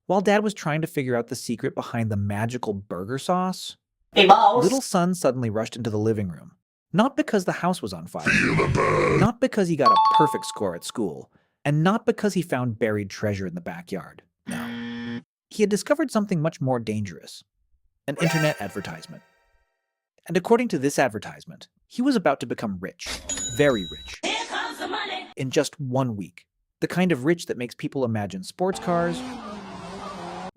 While Dad was trying to figure out the secret behind the magical burger sauce, Hey, boss. little son suddenly rushed into the living room. Not because the house was on fire, not because he got a perfect score at school, and not because he found buried treasure in the backyard. No. He had discovered something much more dangerous, an internet advertisement. And according to this advertisement, he was about to become rich, very rich, Here comes the money. in just 1 week. The kind of rich that makes people imagine sports cars,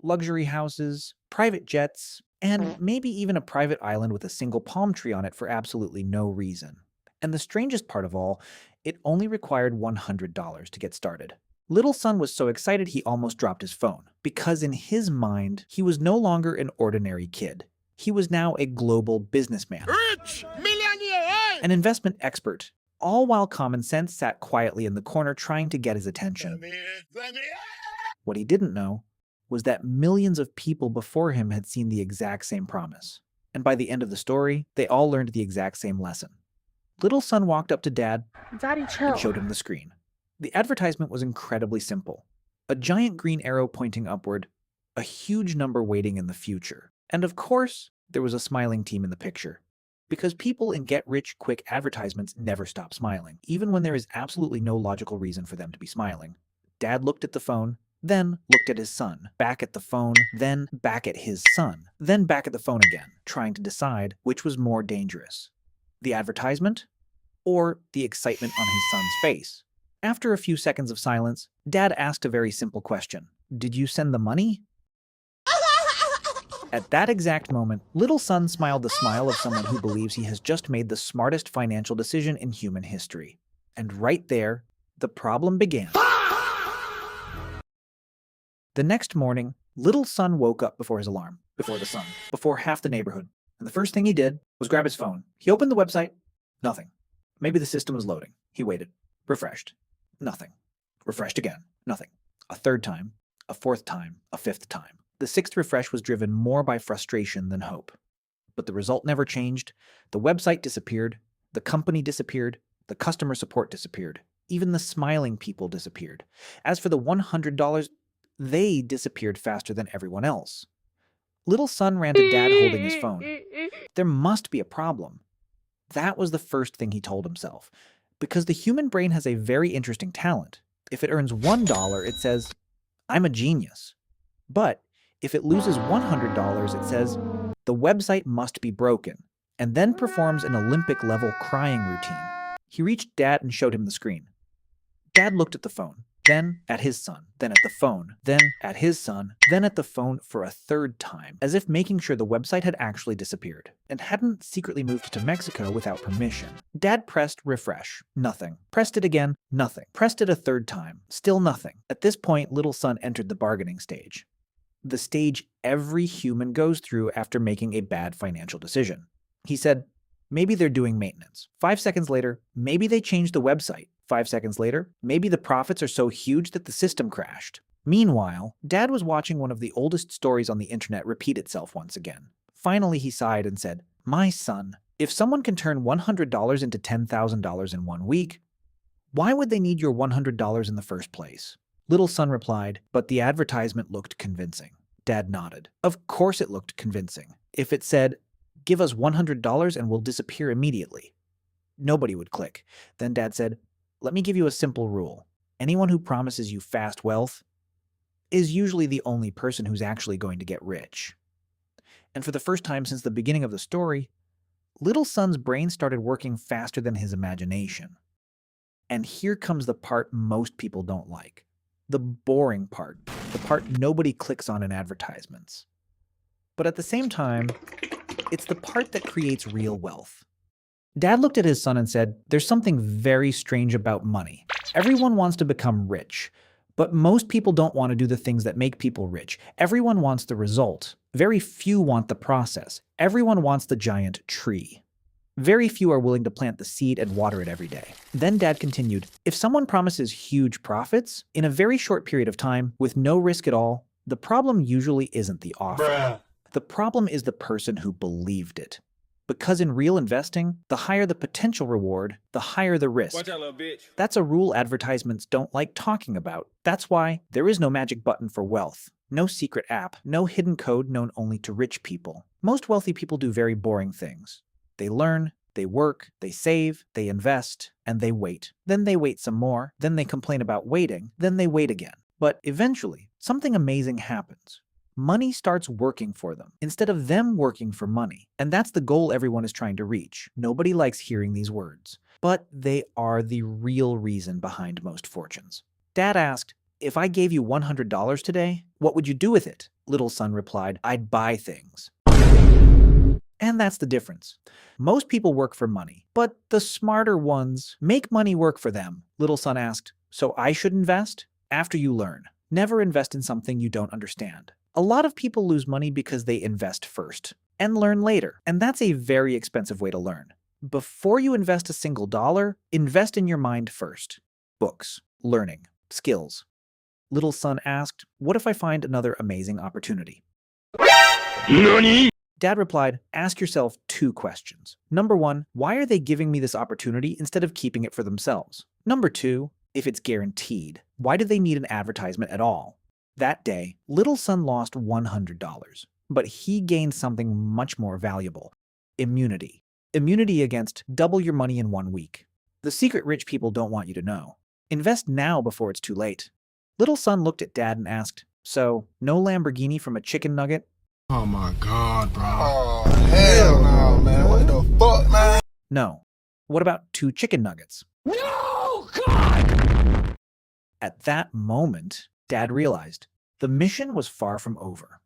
luxury houses, private jets, and maybe even a private island with a single palm tree on it for absolutely no reason. And the strangest part of all, it only required $100 to get started. Little son was so excited he almost dropped his phone, because in his mind, he was no longer an ordinary kid. He was now a global businessman, Rich! Millionaire! an investment expert, all while common sense sat quietly in the corner trying to get his attention. What he didn't know was that millions of people before him had seen the exact same promise. And by the end of the story, they all learned the exact same lesson. Little son walked up to Dad Daddy, chill. and showed him the screen. The advertisement was incredibly simple. A giant green arrow pointing upward, a huge number waiting in the future. And of course, there was a smiling team in the picture. Because people in get-rich-quick advertisements never stop smiling, even when there is absolutely no logical reason for them to be smiling. Dad looked at the phone, then looked at his son, back at the phone, then back at his son, then back at the phone again, trying to decide which was more dangerous. The advertisement or the excitement on his son's face. After a few seconds of silence, Dad asked a very simple question. Did you send the money? At that exact moment, little son smiled the smile of someone who believes he has just made the smartest financial decision in human history. And right there, the problem began. The next morning, little son woke up before his alarm, before the sun, before half the neighborhood. And the first thing he did was grab his phone. He opened the website. Nothing. Maybe the system was loading. He waited. Refreshed. Nothing. Refreshed again. Nothing. A third time. A fourth time. A fifth time. The sixth refresh was driven more by frustration than hope. But the result never changed. The website disappeared. The company disappeared. The customer support disappeared. Even the smiling people disappeared. As for the $100, they disappeared faster than everyone else. Little son ran to Dad holding his phone. There must be a problem. That was the first thing he told himself. Because the human brain has a very interesting talent. If it earns $1, it says, I'm a genius. But if it loses $100, it says, the website must be broken, and then performs an Olympic-level crying routine. He reached Dad and showed him the screen. Dad looked at the phone, then at his son, then at the phone, then at his son, then at the phone for a third time, as if making sure the website had actually disappeared, and hadn't secretly moved to Mexico without permission. Dad pressed refresh. Nothing. Pressed it again. Nothing. Pressed it a third time. Still nothing. At this point, little son entered the bargaining stage. The stage every human goes through after making a bad financial decision. He said, maybe they're doing maintenance. 5 seconds later, maybe they changed the website. 5 seconds later, maybe the profits are so huge that the system crashed. Meanwhile, Dad was watching one of the oldest stories on the internet repeat itself once again. Finally, he sighed and said, my son, if someone can turn $100 into $10,000 in 1 week, why would they need your $100 in the first place? Little son replied, but the advertisement looked convincing. Dad nodded. Of course it looked convincing. If it said, give us $100 and we'll disappear immediately, nobody would click. Then Dad said, let me give you a simple rule. Anyone who promises you fast wealth is usually the only person who's actually going to get rich. And for the first time since the beginning of the story, little son's brain started working faster than his imagination. And here comes the part most people don't like. The boring part. The part nobody clicks on in advertisements. But at the same time, it's the part that creates real wealth. Dad looked at his son and said, there's something very strange about money. Everyone wants to become rich, but most people don't want to do the things that make people rich. Everyone wants the result. Very few want the process. Everyone wants the giant tree. Very few are willing to plant the seed and water it every day. Then Dad continued, if someone promises huge profits in a very short period of time with no risk at all, the problem usually isn't the offer. The problem is the person who believed it. Because in real investing, the higher the potential reward, the higher the risk. Watch out, little bitch. That's a rule advertisements don't like talking about. That's why there is no magic button for wealth. No secret app, no hidden code known only to rich people. Most wealthy people do very boring things. They learn, they work, they save, they invest, and they wait. Then they wait some more, then they complain about waiting, then they wait again. But eventually, something amazing happens. Money starts working for them, instead of them working for money. And that's the goal everyone is trying to reach. Nobody likes hearing these words, but they are the real reason behind most fortunes. Dad asked, "If I gave you $100 today, what would you do with it?" Little son replied, "I'd buy things." And that's the difference. Most people work for money, but the smarter ones make money work for them. Little son asked, "So I should invest?" After you learn. Never invest in something you don't understand. A lot of people lose money because they invest first and learn later, and that's a very expensive way to learn. Before you invest a single dollar, invest in your mind first. Books, learning, skills. Little son asked, "What if I find another amazing opportunity?" NANI? Dad replied, "Ask yourself 2 questions. Number 1, why are they giving me this opportunity instead of keeping it for themselves? Number 2, if it's guaranteed, why do they need an advertisement at all?" That day, little son lost $100, but he gained something much more valuable: immunity. Immunity against double your money in 1 week. The secret rich people don't want you to know. Invest now before it's too late. Little son looked at Dad and asked, "So, no Lamborghini from a chicken nugget?" Oh my God, bro. Oh, hell no, man. What the fuck, man? No. What about 2 chicken nuggets? No, God! At that moment, Dad realized the mission was far from over.